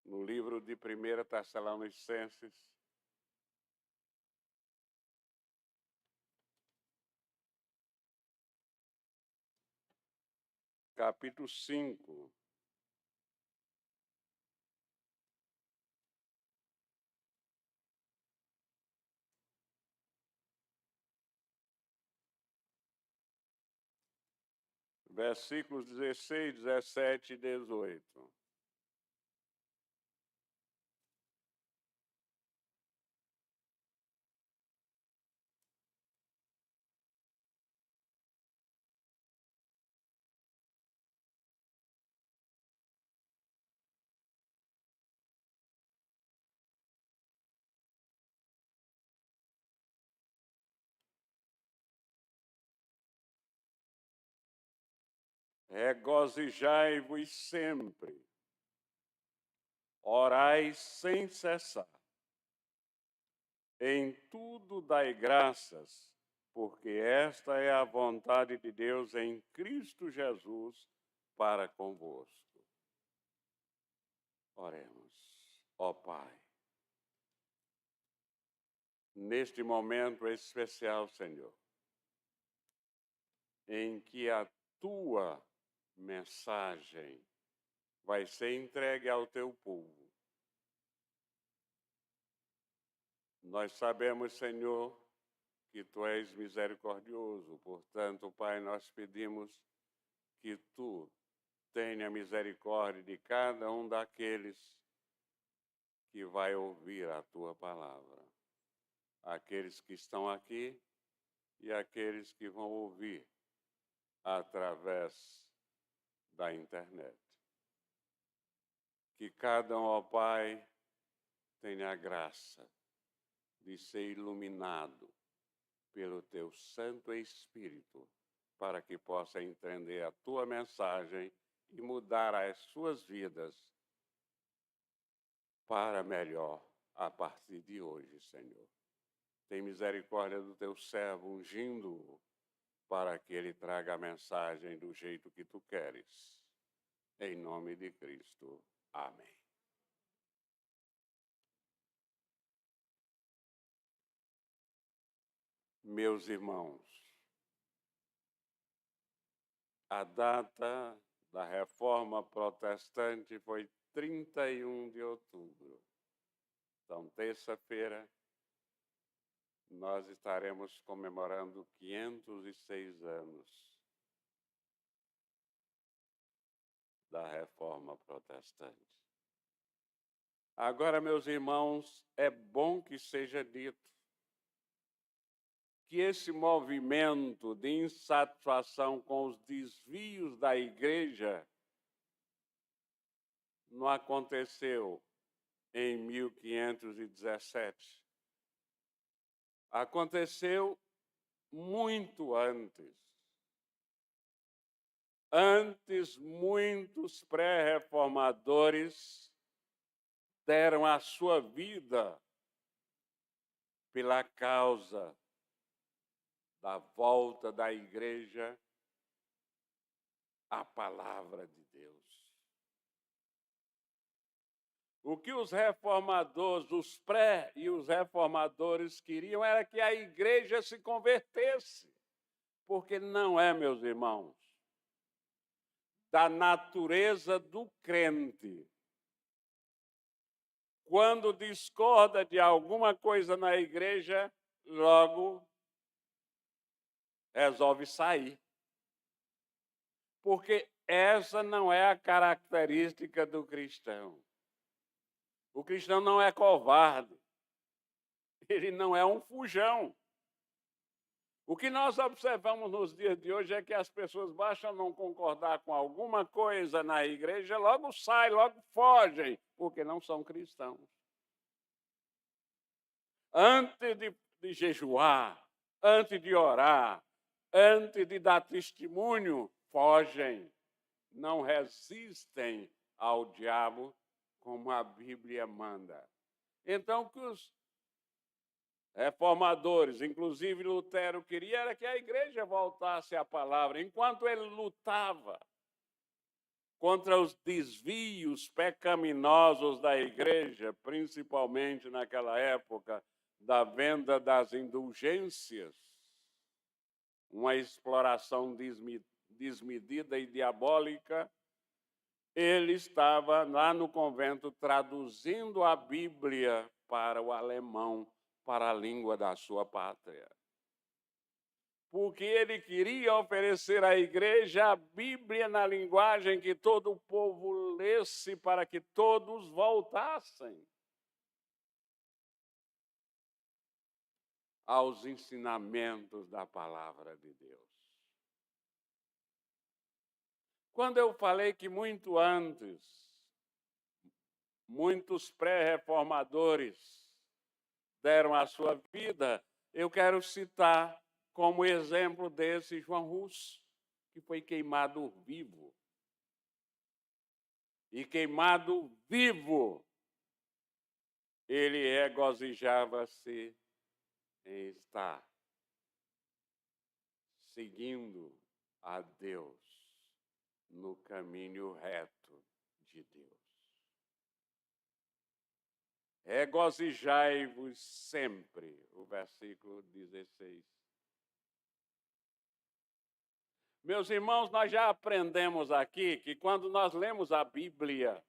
no livro de 1 Tessalonicenses, capítulo 5. Versículos 16, 17 e 18. Regozijai-vos sempre, orai sem cessar. Em tudo dai graças, porque esta é a vontade de Deus em Cristo Jesus para convosco. Oremos. Ó Pai, neste momento especial, Senhor, em que a tua mensagem vai ser entregue ao teu povo. Nós sabemos, Senhor, que tu és misericordioso, portanto, Pai, nós pedimos que tu tenha misericórdia de cada um daqueles que vai ouvir a tua palavra. Aqueles que estão aqui e aqueles que vão ouvir através da internet. Que cada um, ó Pai, tenha a graça de ser iluminado pelo teu Santo Espírito, para que possa entender a tua mensagem e mudar as suas vidas para melhor a partir de hoje, Senhor. Tem misericórdia do teu servo, ungindo-o, para que ele traga a mensagem do jeito que tu queres. Em nome de Cristo. Amém. Meus irmãos, a data da Reforma Protestante foi 31 de outubro. Então, terça-feira, nós estaremos comemorando 506 anos da Reforma Protestante. Agora, meus irmãos, é bom que seja dito que esse movimento de insatisfação com os desvios da Igreja não aconteceu em 1517. Aconteceu muito antes. Antes, muitos pré-reformadores deram a sua vida pela causa da volta da Igreja à palavra de Deus. O que os reformadores, os pré e os reformadores queriam era que a Igreja se convertesse, porque não é, meus irmãos, da natureza do crente, quando discorda de alguma coisa na Igreja, logo resolve sair. Porque essa não é a característica do cristão. O cristão não é covarde. Ele não é um fujão. O que nós observamos nos dias de hoje é que as pessoas bastam não concordar com alguma coisa na igreja, logo saem, logo fogem, porque não são cristãos. Antes de jejuar, antes de orar, antes de dar testemunho, fogem, não resistem ao diabo, como a Bíblia manda. Então, o que os reformadores, inclusive Lutero, queria era que a igreja voltasse à palavra. Enquanto ele lutava contra os desvios pecaminosos da igreja, principalmente naquela época da venda das indulgências, uma exploração desmedida e diabólica. Ele estava lá no convento traduzindo a Bíblia para o alemão, para a língua da sua pátria. Porque ele queria oferecer à igreja a Bíblia na linguagem que todo o povo lesse, para que todos voltassem aos ensinamentos da palavra de Deus. Quando eu falei que muito antes, muitos pré-reformadores deram a sua vida, eu quero citar como exemplo desse João Hus, que foi queimado vivo. E queimado vivo, ele regozijava-se em estar seguindo a Deus no caminho reto de Deus. Regozijai-vos sempre, o versículo 16. Meus irmãos, nós já aprendemos aqui que quando nós lemos a Bíblia,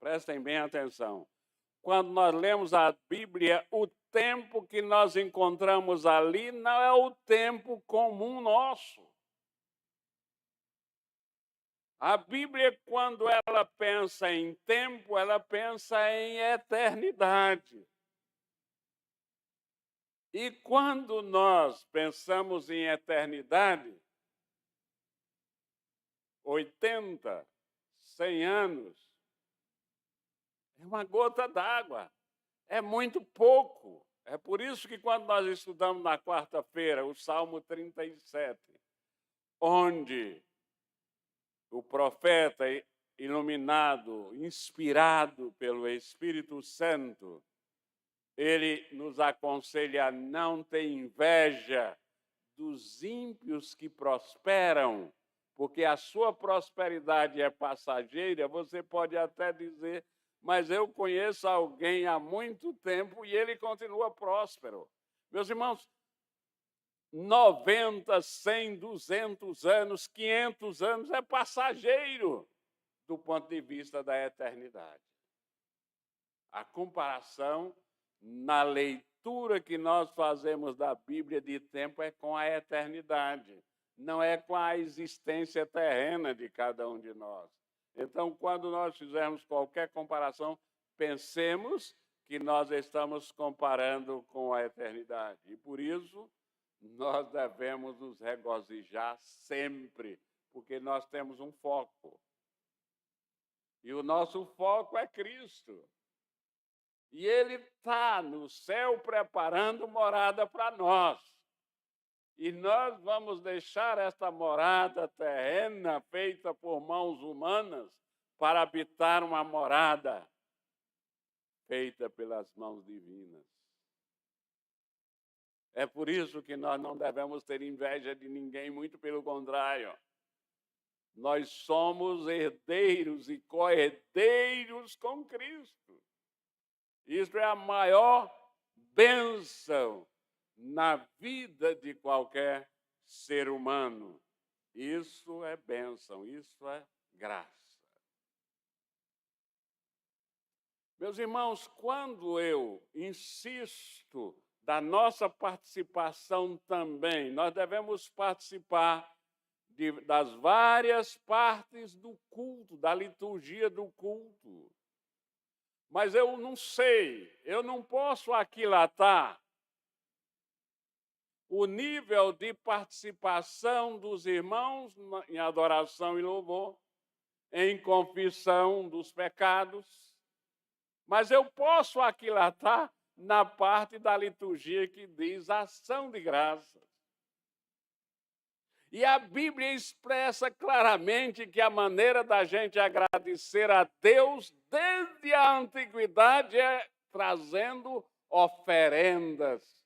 prestem bem atenção, quando nós lemos a Bíblia, o tempo que nós encontramos ali não é o tempo comum nosso. A Bíblia, quando ela pensa em tempo, ela pensa em eternidade. E quando nós pensamos em eternidade, 80, 100 anos, é uma gota d'água, é muito pouco. É por isso que quando nós estudamos na quarta-feira o Salmo 37, onde o profeta iluminado, inspirado pelo Espírito Santo, ele nos aconselha a não ter inveja dos ímpios que prosperam, porque a sua prosperidade é passageira. Você pode até dizer, mas eu conheço alguém há muito tempo e ele continua próspero. Meus irmãos, 90, 100, 200 anos, 500 anos é passageiro do ponto de vista da eternidade. A comparação na leitura que nós fazemos da Bíblia de tempo é com a eternidade, não é com a existência terrena de cada um de nós. Então, quando nós fizermos qualquer comparação, pensemos que nós estamos comparando com a eternidade. E por isso, nós devemos nos regozijar sempre, porque nós temos um foco. E o nosso foco é Cristo. E Ele está no céu preparando morada para nós. E nós vamos deixar esta morada terrena feita por mãos humanas para habitar uma morada feita pelas mãos divinas. É por isso que nós não devemos ter inveja de ninguém, muito pelo contrário. Nós somos herdeiros e co-herdeiros com Cristo. Isso é a maior bênção na vida de qualquer ser humano. Isso é bênção, isso é graça. Meus irmãos, quando eu insisto da nossa participação também, nós devemos participar das várias partes do culto, da liturgia do culto. Mas eu não sei, eu não posso aquilatar o nível de participação dos irmãos em adoração e louvor, em confissão dos pecados, mas eu posso aquilatar na parte da liturgia que diz ação de graças. E a Bíblia expressa claramente que a maneira da gente agradecer a Deus desde a antiguidade é trazendo oferendas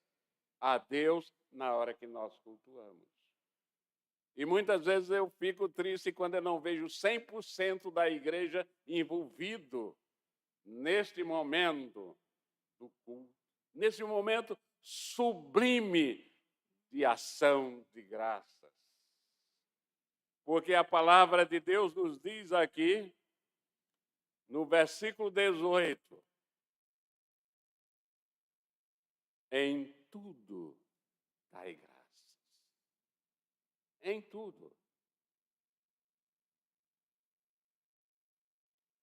a Deus na hora que nós cultuamos. E muitas vezes eu fico triste quando eu não vejo 100% da igreja envolvido neste momento do culto, nesse momento sublime de ação de graças. Porque a palavra de Deus nos diz aqui, no versículo 18, em tudo dai graças. Em tudo.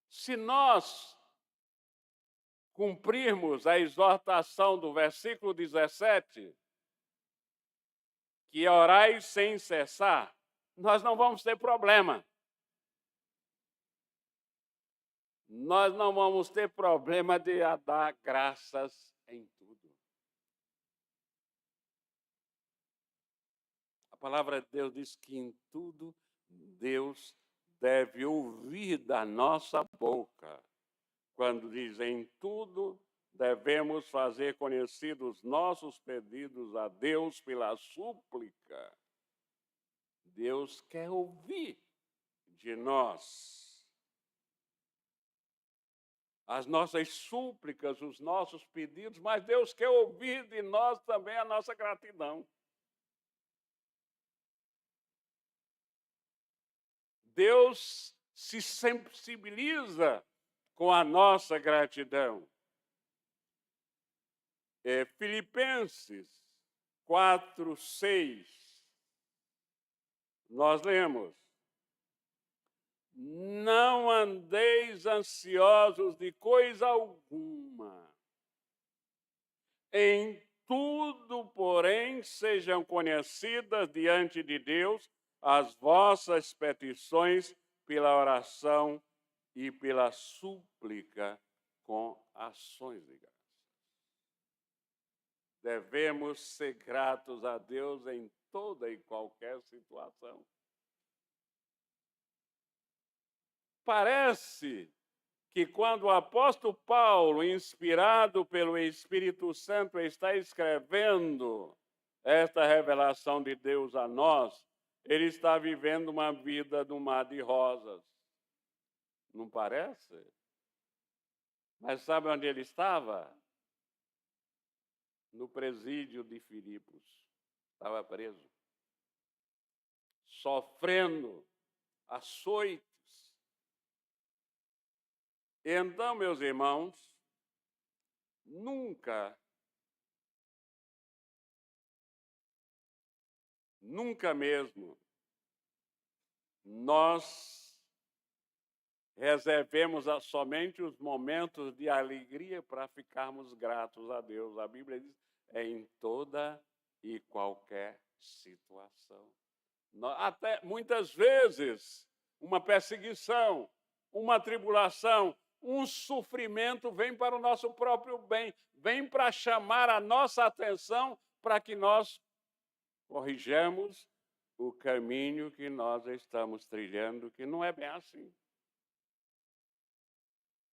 Se nós cumprirmos a exortação do versículo 17, que orai sem cessar, nós não vamos ter problema. Nós não vamos ter problema de dar graças em tudo. A palavra de Deus diz que em tudo Deus deve ouvir da nossa boca. Quando diz em tudo, devemos fazer conhecidos nossos pedidos a Deus pela súplica. Deus quer ouvir de nós as nossas súplicas, os nossos pedidos, mas Deus quer ouvir de nós também a nossa gratidão. Deus se sensibiliza com a nossa gratidão. Filipenses 4:6, nós lemos: não andeis ansiosos de coisa alguma. Em tudo, porém, sejam conhecidas diante de Deus as vossas petições pela oração e pela súplica com ações de graças. Devemos ser gratos a Deus em toda e qualquer situação. Parece que quando o apóstolo Paulo, inspirado pelo Espírito Santo, está escrevendo esta revelação de Deus a nós, ele está vivendo uma vida no mar de rosas. Não parece? Mas sabe onde ele estava? No presídio de Filipos. Estava preso. Sofrendo açoites. Então, meus irmãos, nunca mesmo nós reservemos somente os momentos de alegria para ficarmos gratos a Deus. A Bíblia diz, é em toda e qualquer situação. Até muitas vezes, uma perseguição, uma tribulação, um sofrimento vem para o nosso próprio bem, vem para chamar a nossa atenção para que nós corrijamos o caminho que nós estamos trilhando, que não é bem assim.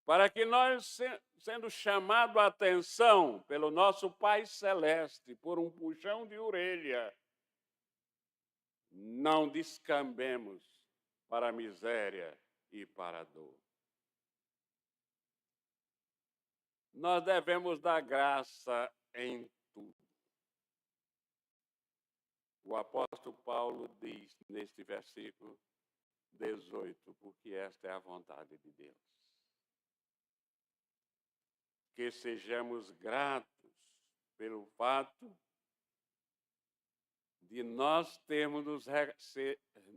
Para que nós, sendo chamado a atenção pelo nosso Pai Celeste, por um puxão de orelha, não descambemos para a miséria e para a dor. Nós devemos dar graça em tudo. O apóstolo Paulo diz neste versículo 18, porque esta é a vontade de Deus. Que sejamos gratos pelo fato de nós termos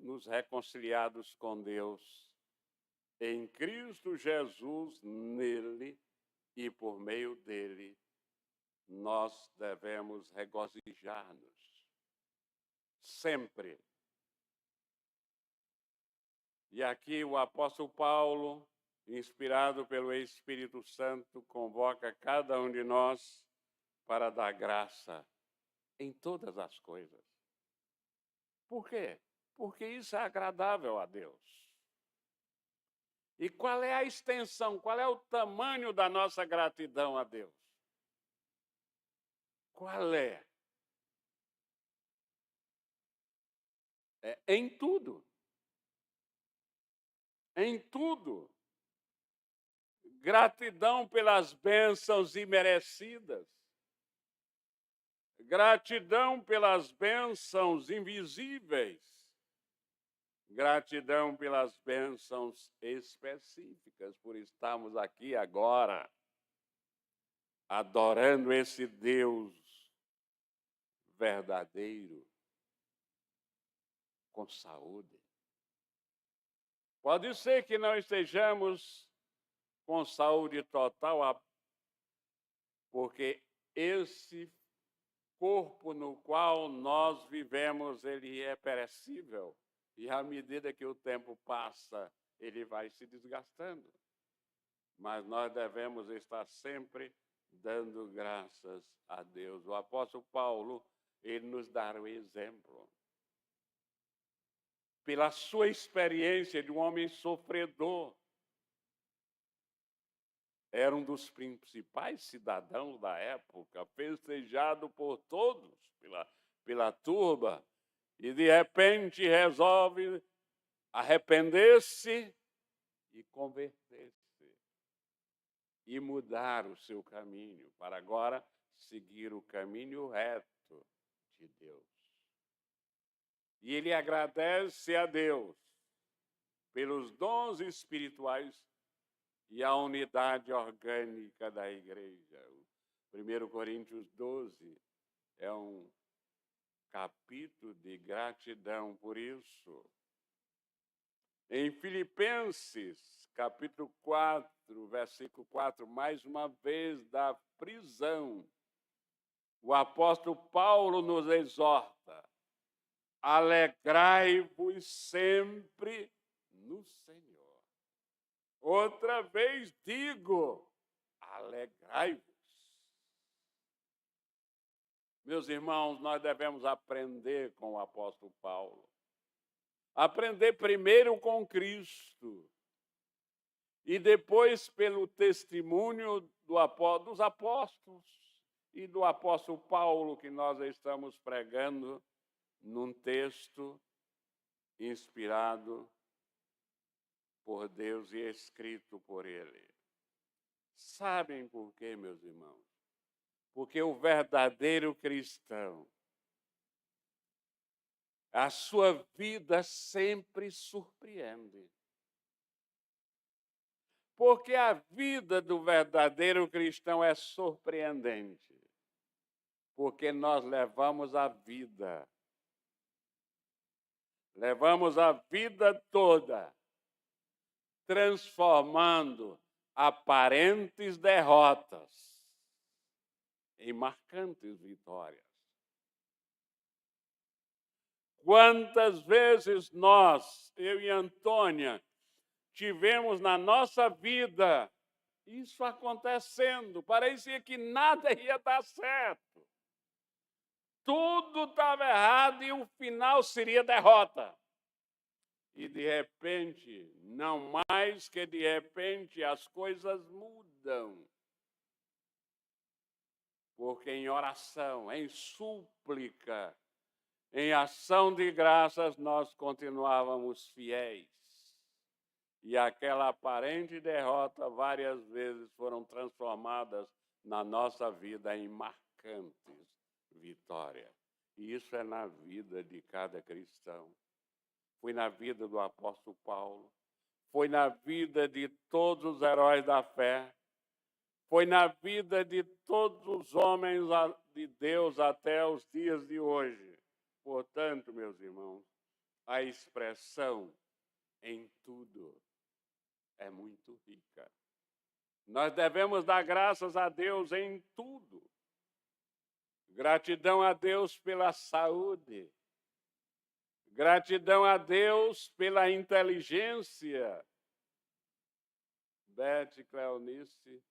nos reconciliados com Deus em Cristo Jesus, nele, e por meio dele, nós devemos regozijar-nos sempre. E aqui o apóstolo Paulo, inspirado pelo Espírito Santo, convoca cada um de nós para dar graça em todas as coisas. Por quê? Porque isso é agradável a Deus. E qual é a extensão, qual é o tamanho da nossa gratidão a Deus? Qual é? Em tudo. Em tudo. Gratidão pelas bênçãos imerecidas. Gratidão pelas bênçãos invisíveis. Gratidão pelas bênçãos específicas, por estarmos aqui agora, adorando esse Deus verdadeiro, com saúde. Pode ser que não estejamos com saúde total, porque esse corpo no qual nós vivemos, ele é perecível. E à medida que o tempo passa, ele vai se desgastando. Mas nós devemos estar sempre dando graças a Deus. O apóstolo Paulo, ele nos dá o exemplo. Pela sua experiência de um homem sofredor, era um dos principais cidadãos da época, festejado por todos, pela turba, e de repente resolve arrepender-se e converter-se, e mudar o seu caminho, para agora seguir o caminho reto de Deus. E ele agradece a Deus pelos dons espirituais e a unidade orgânica da igreja. 1 Coríntios 12 é um capítulo de gratidão por isso. Em Filipenses, capítulo 4, versículo 4, mais uma vez da prisão, o apóstolo Paulo nos exorta: alegrai-vos sempre no Senhor. Outra vez digo, alegrai-vos. Meus irmãos, nós devemos aprender com o apóstolo Paulo. Aprender primeiro com Cristo e depois pelo testemunho dos apóstolos e do apóstolo Paulo, que nós estamos pregando num texto inspirado por Deus e escrito por Ele. Sabem por quê, meus irmãos? Porque o verdadeiro cristão, a sua vida sempre surpreende. Porque a vida do verdadeiro cristão é surpreendente. Porque nós levamos a vida toda, transformando aparentes derrotas em marcantes vitórias. Quantas vezes nós, eu e Antônia, tivemos na nossa vida isso acontecendo, parecia que nada ia dar certo. Tudo estava errado e o final seria derrota. E de repente, não mais que de repente, as coisas mudam. Porque em oração, em súplica, em ação de graças, nós continuávamos fiéis. E aquela aparente derrota várias vezes foram transformadas na nossa vida em marcantes vitórias. E isso é na vida de cada cristão. Foi na vida do apóstolo Paulo, foi na vida de todos os heróis da fé, foi na vida de todos os homens de Deus até os dias de hoje. Portanto, meus irmãos, a expressão em tudo é muito rica. Nós devemos dar graças a Deus em tudo. Gratidão a Deus pela saúde. Gratidão a Deus pela inteligência. Beth e Cleonice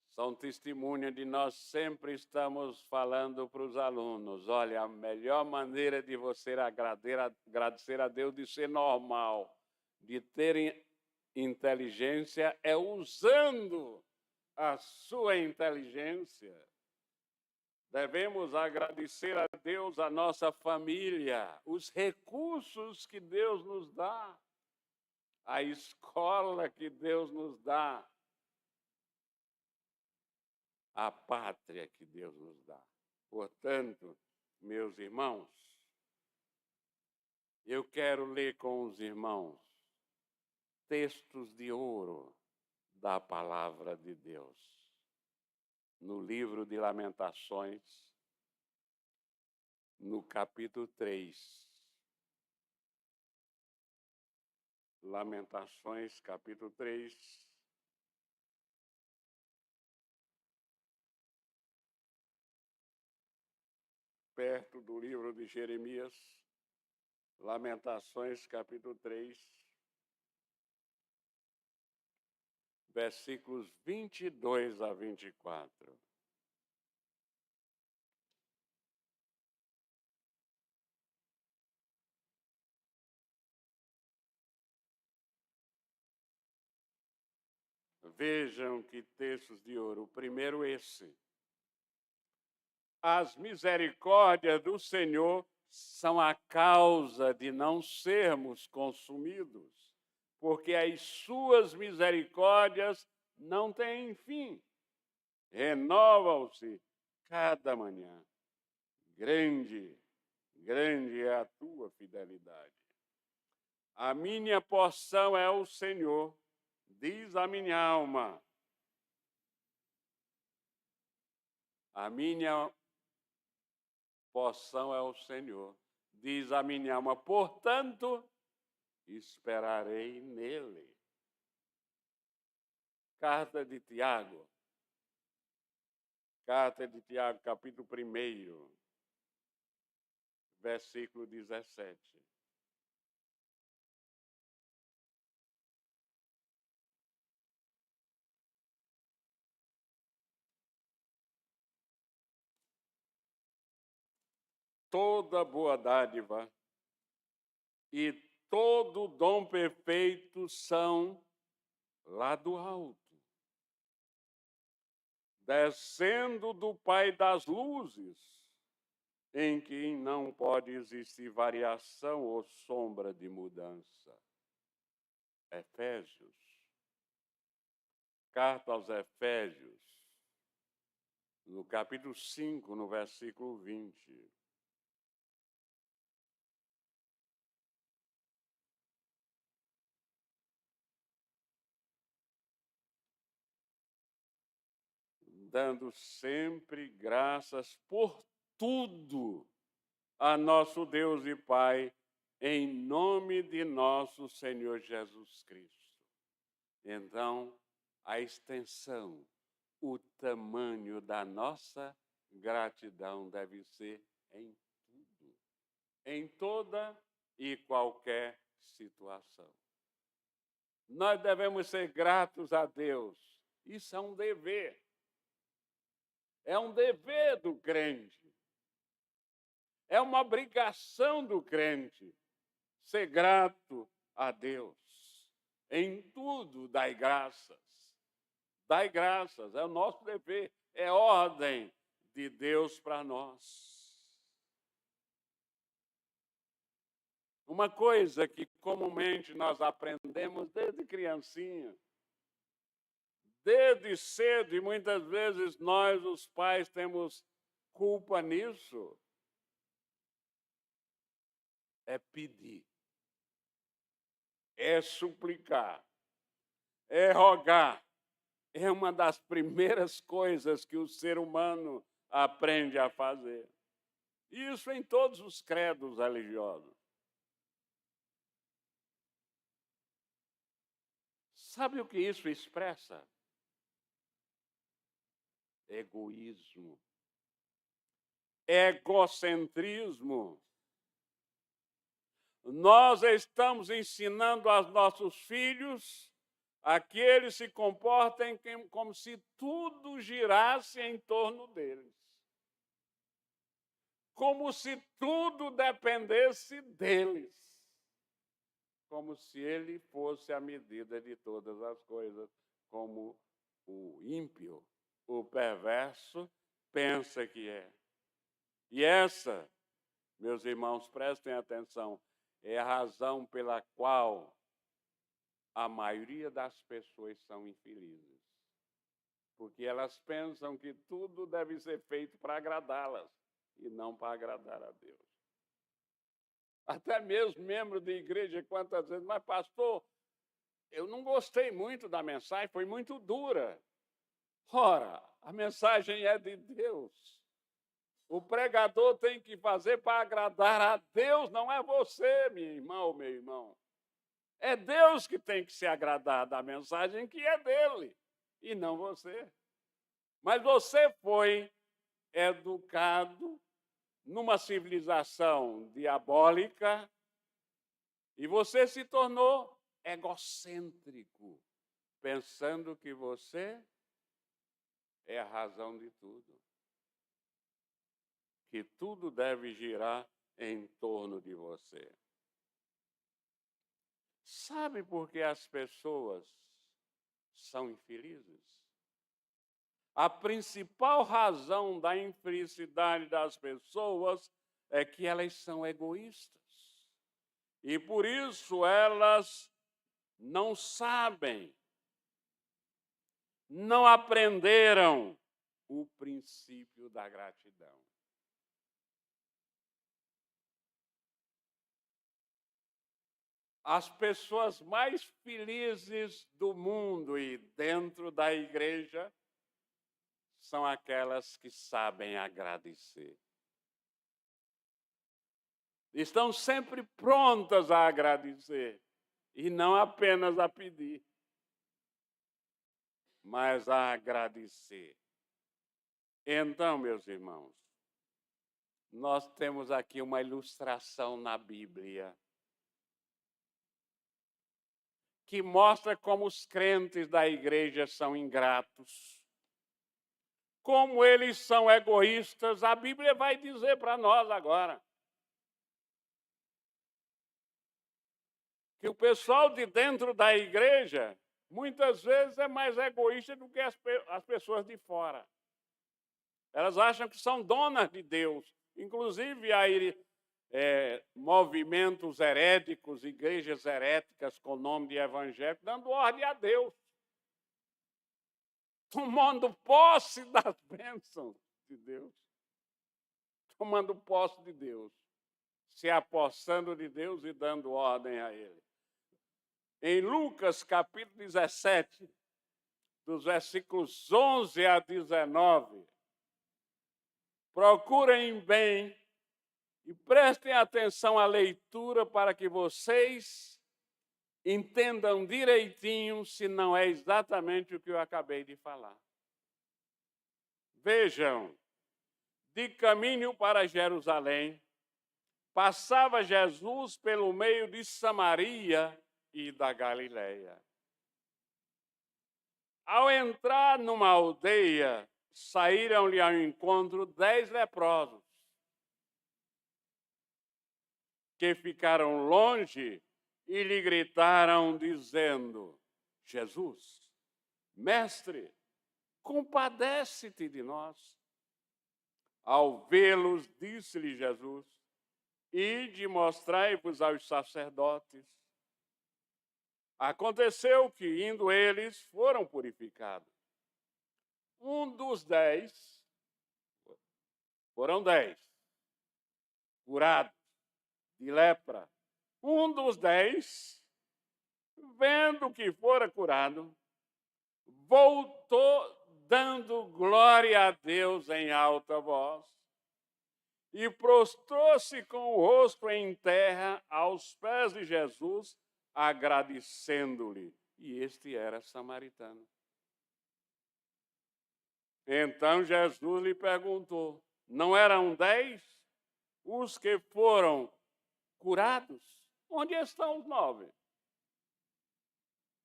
são testemunha de nós sempre estamos falando para os alunos: olha, a melhor maneira de você agradecer a Deus de ser normal, de ter inteligência, é usando a sua inteligência. Devemos agradecer a Deus, a nossa família, os recursos que Deus nos dá, a escola que Deus nos dá, a pátria que Deus nos dá. Portanto, meus irmãos, eu quero ler com os irmãos textos de ouro da palavra de Deus. No livro de Lamentações, no capítulo 3. Lamentações, capítulo 3. Perto do livro de Jeremias, Lamentações, capítulo 3, versículos 22 a 24. Vejam que textos de ouro. O primeiro, esse. As misericórdias do Senhor são a causa de não sermos consumidos, porque as suas misericórdias não têm fim. Renovam-se cada manhã. Grande, grande é a tua fidelidade. A minha porção é o Senhor, diz a minha alma. A minha porção é o Senhor, diz a minha alma. Portanto, esperarei nele. Carta de Tiago, capítulo 1, versículo 17. Toda boa dádiva e todo dom perfeito são lá do alto, descendo do Pai das luzes, em que não pode existir variação ou sombra de mudança. Efésios, carta aos Efésios, no capítulo 5, no versículo 20. Dando sempre graças por tudo a nosso Deus e Pai, em nome de nosso Senhor Jesus Cristo. Então, a extensão, o tamanho da nossa gratidão deve ser em tudo, em toda e qualquer situação. Nós devemos ser gratos a Deus. Isso é um dever. É um dever do crente. É uma obrigação do crente ser grato a Deus. Em tudo, dai graças. Dai graças, é o nosso dever, é ordem de Deus para nós. Uma coisa que comumente nós aprendemos desde criancinha, desde cedo, e muitas vezes nós, os pais, temos culpa nisso, é pedir, é suplicar, é rogar. É uma das primeiras coisas que o ser humano aprende a fazer. Isso em todos os credos religiosos. Sabe o que isso expressa? Egoísmo, egocentrismo. Nós estamos ensinando aos nossos filhos a que eles se comportem como se tudo girasse em torno deles. Como se tudo dependesse deles. Como se ele fosse a medida de todas as coisas, como o ímpio, o perverso, pensa que é. E essa, meus irmãos, prestem atenção, é a razão pela qual a maioria das pessoas são infelizes. Porque elas pensam que tudo deve ser feito para agradá-las e não para agradar a Deus. Até mesmo membro de igreja, quantas vezes, mas pastor, eu não gostei muito da mensagem, foi muito dura. Ora, a mensagem é de Deus. O pregador tem que fazer para agradar a Deus, não é você, minha irmã ou meu irmão. É Deus que tem que se agradar da mensagem que é dele, e não você. Mas você foi educado numa civilização diabólica e você se tornou egocêntrico, pensando que você é a razão de tudo. Que tudo deve girar em torno de você. Sabe por que as pessoas são infelizes? A principal razão da infelicidade das pessoas é que elas são egoístas. E por isso elas não sabem, não aprenderam o princípio da gratidão. As pessoas mais felizes do mundo e dentro da igreja são aquelas que sabem agradecer. Estão sempre prontas a agradecer e não apenas a pedir, mas a agradecer. Então, meus irmãos, nós temos aqui uma ilustração na Bíblia que mostra como os crentes da igreja são ingratos, como eles são egoístas. A Bíblia vai dizer para nós agora que o pessoal de dentro da igreja muitas vezes é mais egoísta do que as pessoas de fora. Elas acham que são donas de Deus. Inclusive, aí movimentos heréticos, igrejas heréticas com nome de evangélico, dando ordem a Deus, tomando posse das bênçãos de Deus, tomando posse de Deus, se apossando de Deus e dando ordem a Ele. Em Lucas, capítulo 17, dos versículos 11 a 19, procurem bem e prestem atenção à leitura para que vocês entendam direitinho se não é exatamente o que eu acabei de falar. Vejam, de caminho para Jerusalém, passava Jesus pelo meio de Samaria e da Galileia. Ao entrar numa aldeia, saíram-lhe ao encontro 10 leprosos, que ficaram longe e lhe gritaram, dizendo: Jesus, mestre, compadece-te de nós. Ao vê-los, disse-lhe Jesus: ide, mostrai-vos aos sacerdotes. Aconteceu que, indo eles, foram purificados. Um dos 10, foram 10, curados de lepra. Um dos 10, vendo que fora curado, voltou dando glória a Deus em alta voz e prostrou-se com o rosto em terra aos pés de Jesus, agradecendo-lhe. E este era samaritano. Então Jesus lhe perguntou: não eram 10 os que foram curados? Onde estão os 9?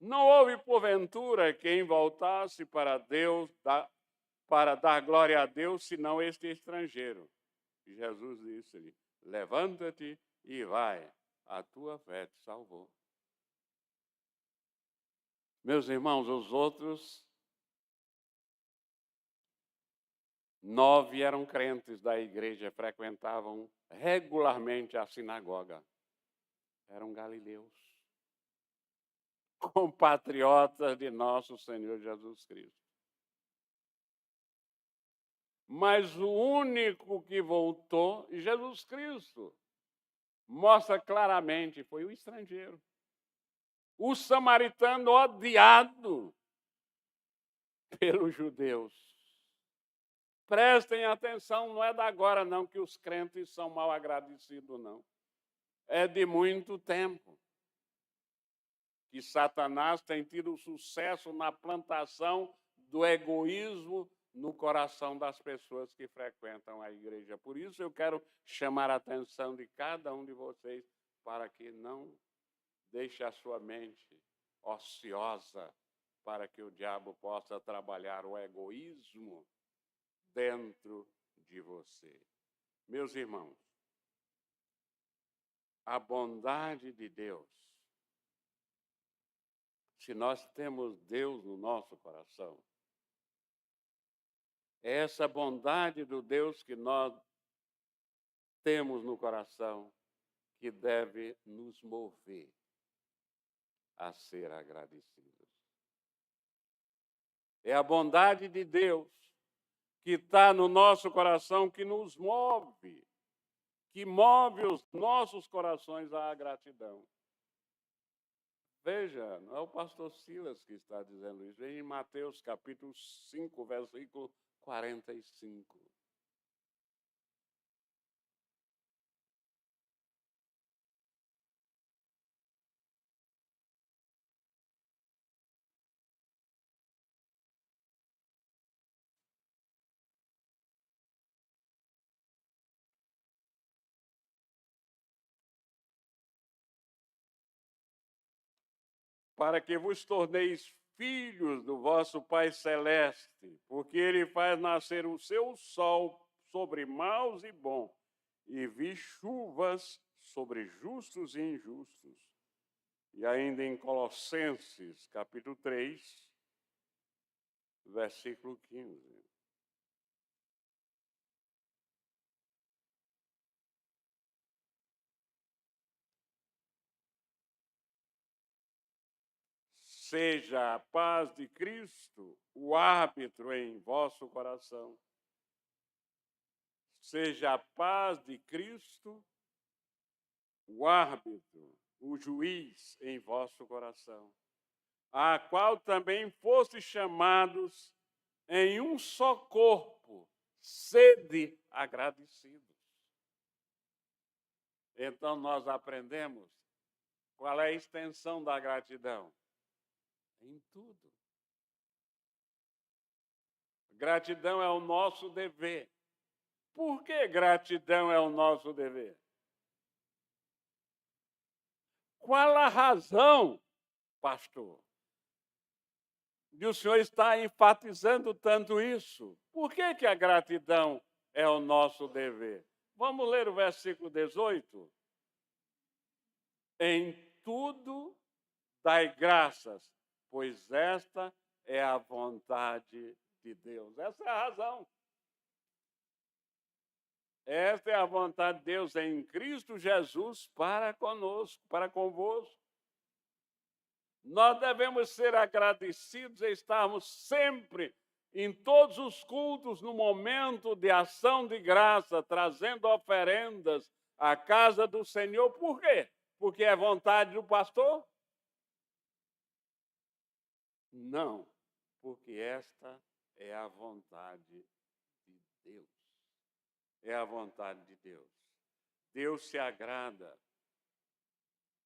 Não houve, porventura, quem voltasse para Deus, para dar glória a Deus, senão este estrangeiro. E Jesus disse-lhe: levanta-te e vai, a tua fé te salvou. Meus irmãos, os outros 9 eram crentes da igreja, frequentavam regularmente a sinagoga. Eram galileus, compatriotas de nosso Senhor Jesus Cristo. Mas o único que voltou, Jesus Cristo, mostra claramente, foi o estrangeiro. O samaritano odiado pelos judeus. Prestem atenção, não é da agora não que os crentes são mal agradecidos, não. É de muito tempo que Satanás tem tido sucesso na plantação do egoísmo no coração das pessoas que frequentam a igreja. Por isso eu quero chamar a atenção de cada um de vocês para que não deixe a sua mente ociosa, para que o diabo possa trabalhar o egoísmo dentro de você. Meus irmãos, a bondade de Deus, se nós temos Deus no nosso coração, é essa bondade do Deus que nós temos no coração que deve nos mover a ser agradecidos. É a bondade de Deus que está no nosso coração que nos move, que move os nossos corações à gratidão. Veja, não é o pastor Silas que está dizendo isso. Veja em Mateus capítulo 5, versículo 45. Para que vos torneis filhos do vosso Pai Celeste, porque Ele faz nascer o seu sol sobre maus e bons, e vi chuvas sobre justos e injustos. E ainda em Colossenses, capítulo 3, versículo 15. Seja a paz de Cristo o árbitro em vosso coração. Seja a paz de Cristo o árbitro, o juiz em vosso coração, a qual também fostes chamados em um só corpo, sede agradecidos. Então nós aprendemos qual é a extensão da gratidão. Em tudo. Gratidão é o nosso dever. Por que gratidão é o nosso dever? Qual a razão, pastor, de o senhor estar enfatizando tanto isso? Por que a gratidão é o nosso dever? Vamos ler o versículo 18? Em tudo dai graças, pois esta é a vontade de Deus. Essa é a razão. Esta é a vontade de Deus em Cristo Jesus para conosco, para convosco. Nós devemos ser agradecidos e estarmos sempre, em todos os cultos, no momento de ação de graça, trazendo oferendas à casa do Senhor. Por quê? Porque é vontade do pastor? Não, porque esta é a vontade de Deus. É a vontade de Deus. Deus se agrada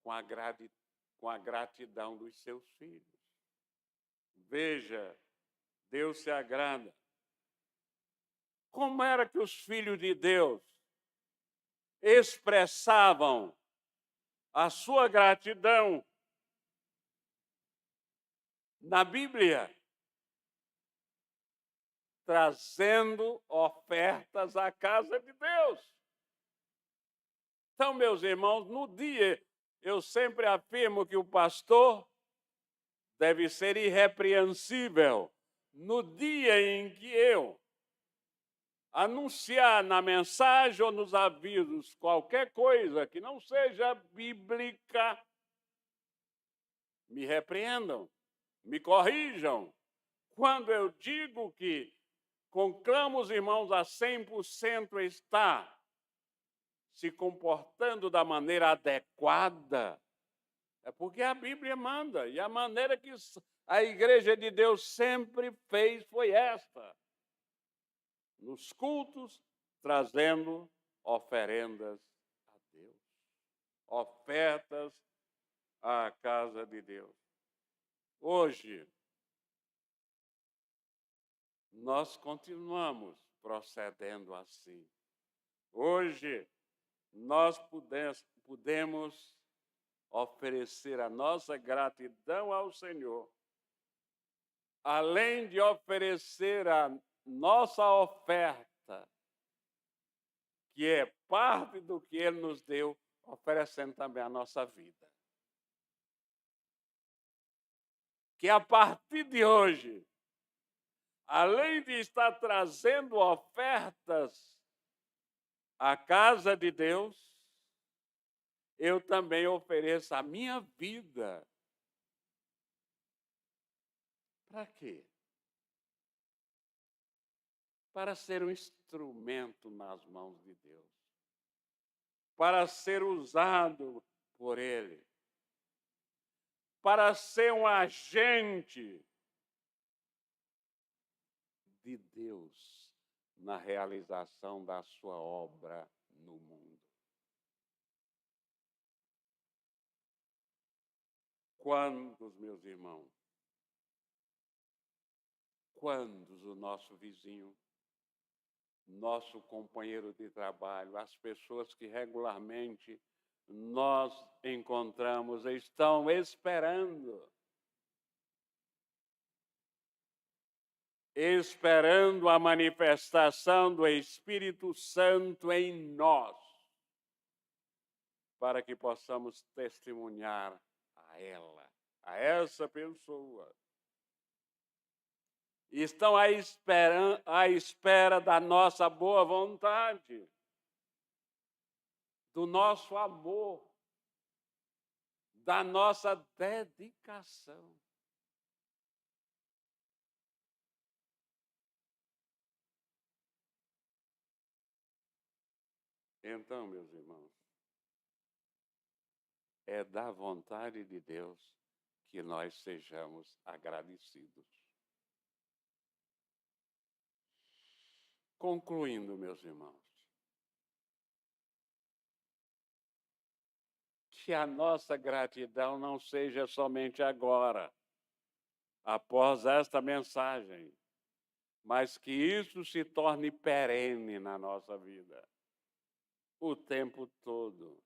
com a gratidão dos seus filhos. Veja, Deus se agrada. Como era que os filhos de Deus expressavam a sua gratidão na Bíblia? Trazendo ofertas à casa de Deus. Então, meus irmãos, no dia, eu sempre afirmo que o pastor deve ser irrepreensível. No dia em que eu anunciar na mensagem ou nos avisos qualquer coisa que não seja bíblica, me repreendam, me corrijam. Quando eu digo que conclamo os irmãos a 100% estar se comportando da maneira adequada, é porque a Bíblia manda, e a maneira que a Igreja de Deus sempre fez foi esta: nos cultos, trazendo oferendas a Deus, ofertas à casa de Deus. Hoje, nós continuamos procedendo assim. Hoje, nós podemos oferecer a nossa gratidão ao Senhor, além de oferecer a nossa oferta, que é parte do que Ele nos deu, oferecendo também a nossa vida. Que a partir de hoje, além de estar trazendo ofertas à casa de Deus, eu também ofereço a minha vida. Para quê? Para ser um instrumento nas mãos de Deus, para ser usado por Ele, para ser um agente de Deus na realização da sua obra no mundo. Quantos, meus irmãos, quantos o nosso vizinho, nosso companheiro de trabalho, as pessoas que regularmente nós encontramos, estão esperando a manifestação do Espírito Santo em nós, para que possamos testemunhar a ela, a essa pessoa. Estão à espera da nossa boa vontade, do nosso amor, da nossa dedicação. Então, meus irmãos, é da vontade de Deus que nós sejamos agradecidos. Concluindo, meus irmãos, que a nossa gratidão não seja somente agora, após esta mensagem, mas que isso se torne perene na nossa vida, o tempo todo,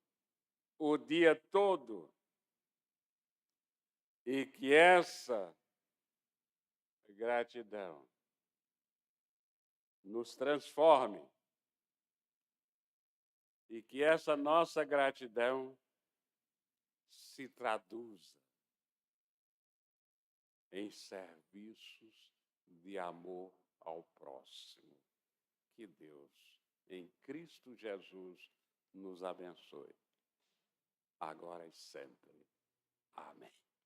o dia todo, e que essa gratidão nos transforme e que essa nossa gratidão se traduza em serviços de amor ao próximo. Que Deus, em Cristo Jesus, nos abençoe, agora e sempre. Amém.